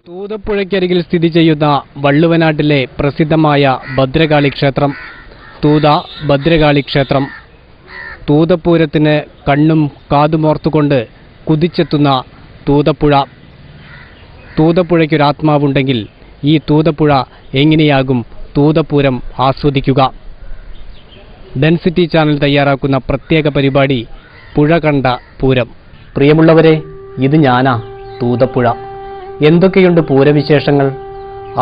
തൂതപ്പുഴയ്ക്കരികിൽ സ്ഥിതി ചെയ്യുന്ന വള്ളുവനാട്ടിലെ പ്രസിദ്ധമായ ഭദ്രകാളി ക്ഷേത്രം. ഭദ്രകാളി ക്ഷേത്രം തൂതപ്പൂരത്തിന് കണ്ണും കാതുമോർത്തുകൊണ്ട് കുതിച്ചെത്തുന്ന തൂതപ്പുഴ. തൂതപ്പുഴയ്ക്കൊരാത്മാവുണ്ടെങ്കിൽ ഈ തൂതപ്പുഴ എങ്ങനെയാകും തൂതപ്പൂരം ആസ്വദിക്കുക? ഡെൻസിറ്റി ചാനൽ തയ്യാറാക്കുന്ന പ്രത്യേക പരിപാടി പുഴ കണ്ട പൂരം. പ്രിയമുള്ളവരെ, ഇത് ഞാനാ തൂതപ്പുഴ. എന്തൊക്കെയുണ്ട് പൂരവിശേഷങ്ങൾ?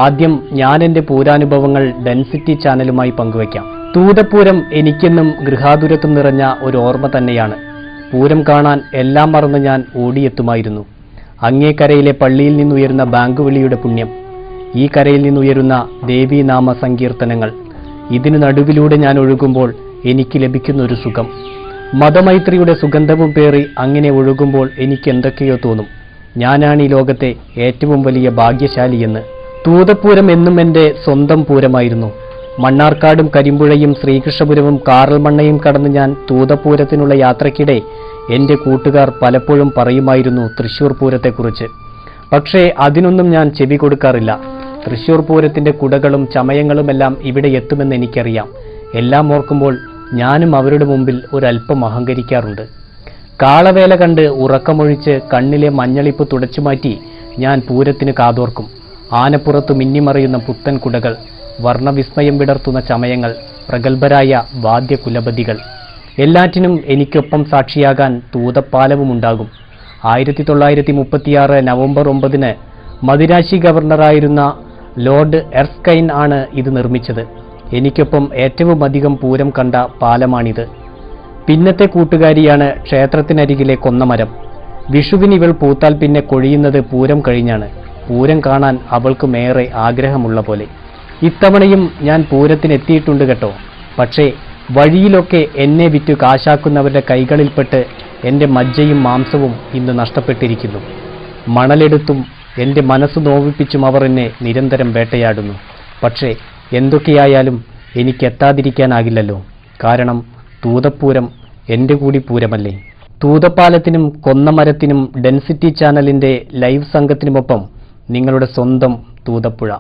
ആദ്യം ഞാൻ എൻ്റെ പൂരാനുഭവങ്ങൾ ഡെൻസിറ്റി ചാനലുമായി പങ്കുവയ്ക്കാം. തൂതപ്പൂരം എനിക്കെന്നും ഗൃഹാതുരത്വം നിറഞ്ഞ ഒരു ഓർമ്മ തന്നെയാണ്. പൂരം കാണാൻ എല്ലാം മറന്ന് ഞാൻ ഓടിയെത്തുമായിരുന്നു. അങ്ങേക്കരയിലെ പള്ളിയിൽ നിന്നുയരുന്ന ബാങ്ക് വിളിയുടെ പുണ്യം, ഈ കരയിൽ നിന്നുയരുന്ന ദേവീനാമ സങ്കീർത്തനങ്ങൾ, ഇതിനു നടുവിലൂടെ ഞാൻ ഒഴുകുമ്പോൾ എനിക്ക് ലഭിക്കുന്ന ഒരു സുഖം, മതമൈത്രിയുടെ സുഗന്ധവും പേറി അങ്ങനെ ഒഴുകുമ്പോൾ എനിക്ക് എന്തൊക്കെയോ തോന്നും. ഞാനാണ് ഈ ലോകത്തെ ഏറ്റവും വലിയ ഭാഗ്യശാലിയെന്ന്. തൂതപ്പൂരം എന്നും എൻ്റെ സ്വന്തം പൂരമായിരുന്നു. മണ്ണാർക്കാടും കരിമ്പുഴയും ശ്രീകൃഷ്ണപുരവും കാറൽമണ്ണയും കടന്ന് ഞാൻ തൂതപ്പൂരത്തിനുള്ള യാത്രയ്ക്കിടെ എൻ്റെ കൂട്ടുകാർ പലപ്പോഴും പറയുമായിരുന്നു തൃശ്ശൂർ പൂരത്തെക്കുറിച്ച്. പക്ഷേ അതിനൊന്നും ഞാൻ ചെവി കൊടുക്കാറില്ല. തൃശ്ശൂർ പൂരത്തിൻ്റെ കുടകളും ചമയങ്ങളുമെല്ലാം ഇവിടെ എത്തുമെന്ന് എനിക്കറിയാം. എല്ലാം ഓർക്കുമ്പോൾ ഞാനും അവരുടെ മുമ്പിൽ ഒരല്പം അഹങ്കരിക്കാറുണ്ട്. കാളവേല കണ്ട് ഉറക്കമൊഴിച്ച് കണ്ണിലെ മഞ്ഞളിപ്പ് തുടച്ചുമാറ്റി ഞാൻ പൂരത്തിന് കാതോർക്കും. ആനപ്പുറത്ത് മിന്നിമറയുന്ന പുത്തൻ കുടകൾ, വർണ്ണവിസ്മയം വിടർത്തുന്ന ചമയങ്ങൾ, പ്രഗത്ഭരായ വാദ്യകുലപതികൾ, എല്ലാറ്റിനും എനിക്കൊപ്പം സാക്ഷിയാകാൻ തൂതപ്പാലവുമുണ്ടാകും. 1936 നവംബർ 9 മദിരാശി ഗവർണറായിരുന്ന ലോർഡ് എർസ്കൈൻ ആണ് ഇത് നിർമ്മിച്ചത്. എനിക്കൊപ്പം ഏറ്റവും അധികം പൂരം കണ്ട പാലമാണിത്. പിന്നത്തെ കൂട്ടുകാരിയാണ് ക്ഷേത്രത്തിനരികിലെ കൊന്നമരം. വിഷുവിന് ഇവൾ പൂത്താൽ പിന്നെ കൊഴിയുന്നത് പൂരം കഴിഞ്ഞാണ്. പൂരം കാണാൻ അവൾക്കുമേറെ ആഗ്രഹമുള്ള പോലെ. ഇത്തവണയും ഞാൻ പൂരത്തിനെത്തിയിട്ടുണ്ട് കേട്ടോ. പക്ഷേ വഴിയിലൊക്കെ എന്നെ വിറ്റു കാശാക്കുന്നവരുടെ കൈകളിൽപ്പെട്ട് എൻ്റെ മജ്ജയും മാംസവും ഇന്ന് നഷ്ടപ്പെട്ടിരിക്കുന്നു. മണലെടുത്തും എൻ്റെ മനസ്സ് നോവിപ്പിച്ചും അവർ എന്നെ നിരന്തരം വേട്ടയാടുന്നു. പക്ഷേ എന്തൊക്കെയായാലും എനിക്കെത്താതിരിക്കാനാകില്ലല്ലോ. കാരണം തൂതപ്പൂരം എൻ്റെ കൂടി പൂരമല്ലേ. തൂതപ്പാലത്തിനും കൊന്നമരത്തിനും ഡെൻസിറ്റി ചാനലിൻ്റെ ലൈവ് സംഘത്തിനുമൊപ്പം നിങ്ങളുടെ സ്വന്തം തൂതപ്പുഴ.